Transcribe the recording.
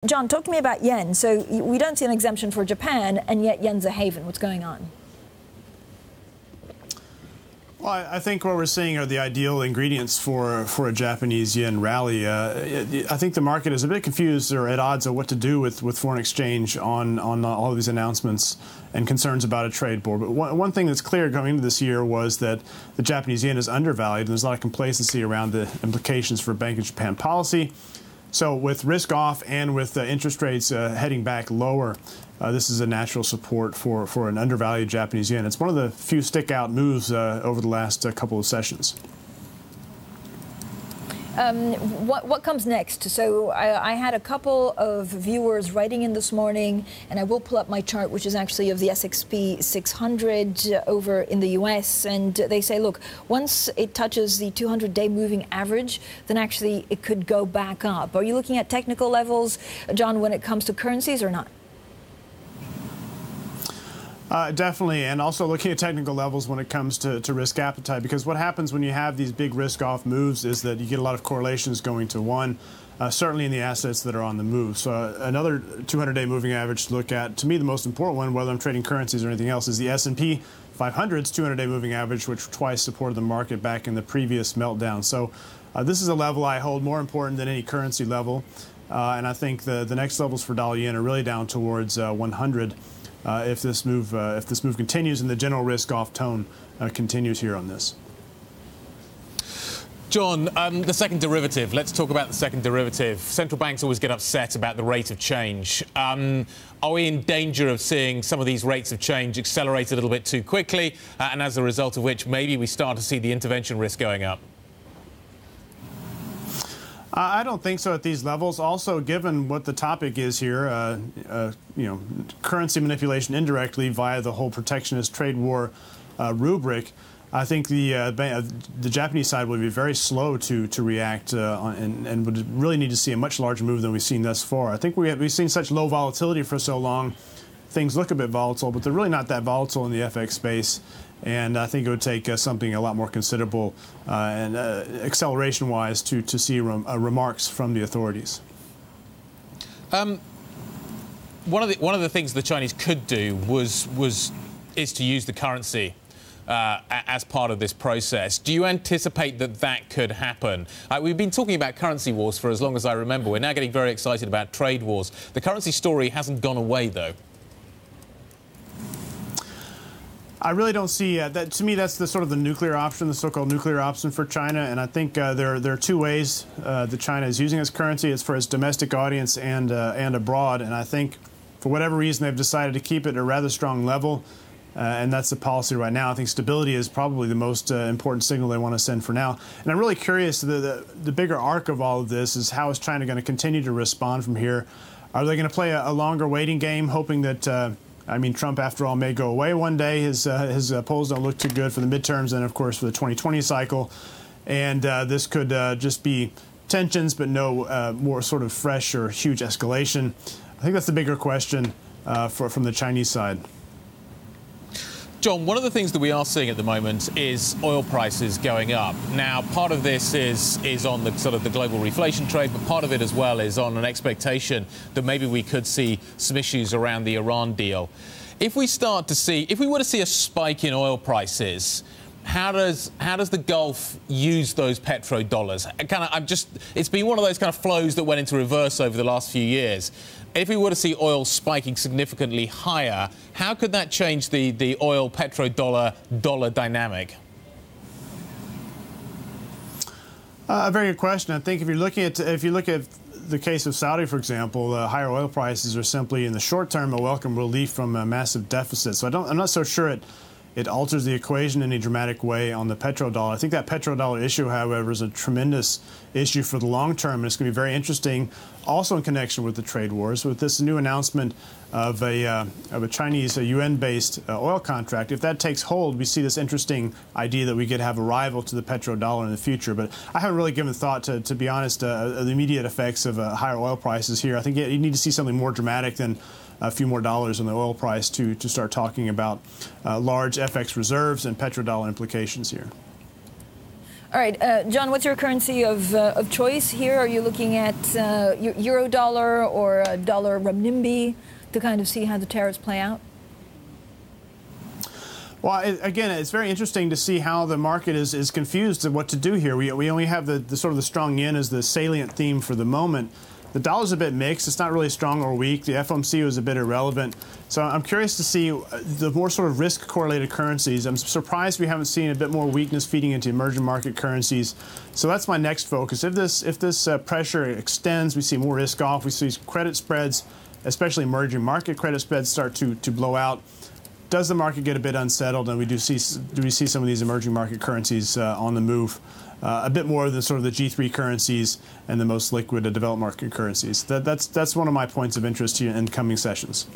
John, talk to me about yen. So we don't see an exemption for Japan, and yet yen's a haven. What's going on? Well, I think what we're seeing are the ideal ingredients for a Japanese yen rally. I think the market is a bit confused or at odds of what to do with foreign exchange on all of these announcements and concerns about a trade war. But one thing that's clear going into this year was that the Japanese yen is undervalued, and there's a lot of complacency around the implications for Bank of Japan policy. So with risk off and with interest rates heading back lower, this is a natural support for an undervalued Japanese yen. It's one of the few stick-out moves over the last couple of sessions. What comes next? So I had a couple of viewers writing in this morning, and I will pull up my chart, which is actually of the S&P 600 over in the U.S., and they say, look, once it touches the 200-day moving average, then actually it could go back up. Are you looking at technical levels, John, when it comes to currencies or not? Definitely, and also looking at technical levels when it comes to risk appetite, because what happens when you have these big risk-off moves is that you get a lot of correlations going to one, certainly in the assets that are on the move. So another 200-day moving average to look at, to me the most important one, whether I'm trading currencies or anything else, is the S&P 500's 200-day moving average, which twice supported the market back in the previous meltdown. So this is a level I hold more important than any currency level, and I think the next levels for dollar yen are really down towards 100. If this move continues and the general risk-off tone continues here on this. John, the second derivative. Let's talk about the second derivative. Central banks always get upset about the rate of change. Are we in danger of seeing some of these rates of change accelerate a little bit too quickly, and as a result of which maybe we start to see the intervention risk going up? I don't think so at these levels. Also, given what the topic is here, you know, currency manipulation indirectly via the whole protectionist trade war rubric, I think the Japanese side would be very slow to react and would really need to see a much larger move than we've seen thus far. I think we've seen such low volatility for so long. Things look a bit volatile, but they're really not that volatile in the FX space. And I think it would take something a lot more considerable and acceleration-wise to see remarks from the authorities. One of the things the Chinese could do is to use the currency as part of this process. Do you anticipate that could happen? We've been talking about currency wars for as long as I remember. We're now getting very excited about trade wars. The currency story hasn't gone away, though. I really don't see that. To me, that's the sort of the nuclear option, the so-called nuclear option for China. And I think there are two ways that China is using its currency. It's for its domestic audience and abroad. And I think for whatever reason they've decided to keep it at a rather strong level. And that's the policy right now. I think stability is probably the most important signal they want to send for now. And I'm really curious, the bigger arc of all of this is how is China going to continue to respond from here? Are they going to play a longer waiting game, hoping that I mean, Trump, after all, may go away one day. His polls don't look too good for the midterms and, of course, for the 2020 cycle. And this could just be tensions, but no more sort of fresh or huge escalation. I think that's the bigger question from the Chinese side. John, one of the things that we are seeing at the moment is oil prices going up. Now, part of this is on the sort of the global reflation trade, but part of it as well is on an expectation that maybe we could see some issues around the Iran deal. If we were to see a spike in oil prices, how does the Gulf use those petrodollars? It's been one of those kind of flows that went into reverse over the last few years. If we were to see oil spiking significantly higher, how could that change the oil petrodollar dynamic? A very good question. I think if you look at the case of Saudi, for example, higher oil prices are simply in the short term a welcome relief from a massive deficit. So I'm not so sure it alters the equation in any dramatic way on the petrodollar. I think that petrodollar issue, however, is a tremendous issue for the long term, and it's going to be very interesting also in connection with the trade wars. With this new announcement of a Chinese UN-based oil contract, if that takes hold, we see this interesting idea that we could have a rival to the petrodollar in the future. But I haven't really given thought to be honest, the immediate effects of higher oil prices here. I think you need to see something more dramatic than a few more dollars on the oil price to start talking about large FX reserves and petrodollar implications here. All right, John, what's your currency of choice here? Are you looking at euro dollar or dollar renminbi to kind of see how the tariffs play out? Well, again, it's very interesting to see how the market is confused of what to do here. We only have the sort of the strong yen as the salient theme for the moment. The dollar's a bit mixed. It's not really strong or weak. The FOMC was a bit irrelevant. So I'm curious to see the more sort of risk-correlated currencies. I'm surprised we haven't seen a bit more weakness feeding into emerging market currencies. So that's my next focus. If this pressure extends, we see more risk off. We see credit spreads, especially emerging market credit spreads, start to blow out. Does the market get a bit unsettled, and do we see some of these emerging market currencies on the move? A bit more than sort of the G3 currencies and the most liquid developed market currencies. That's one of my points of interest here in coming sessions.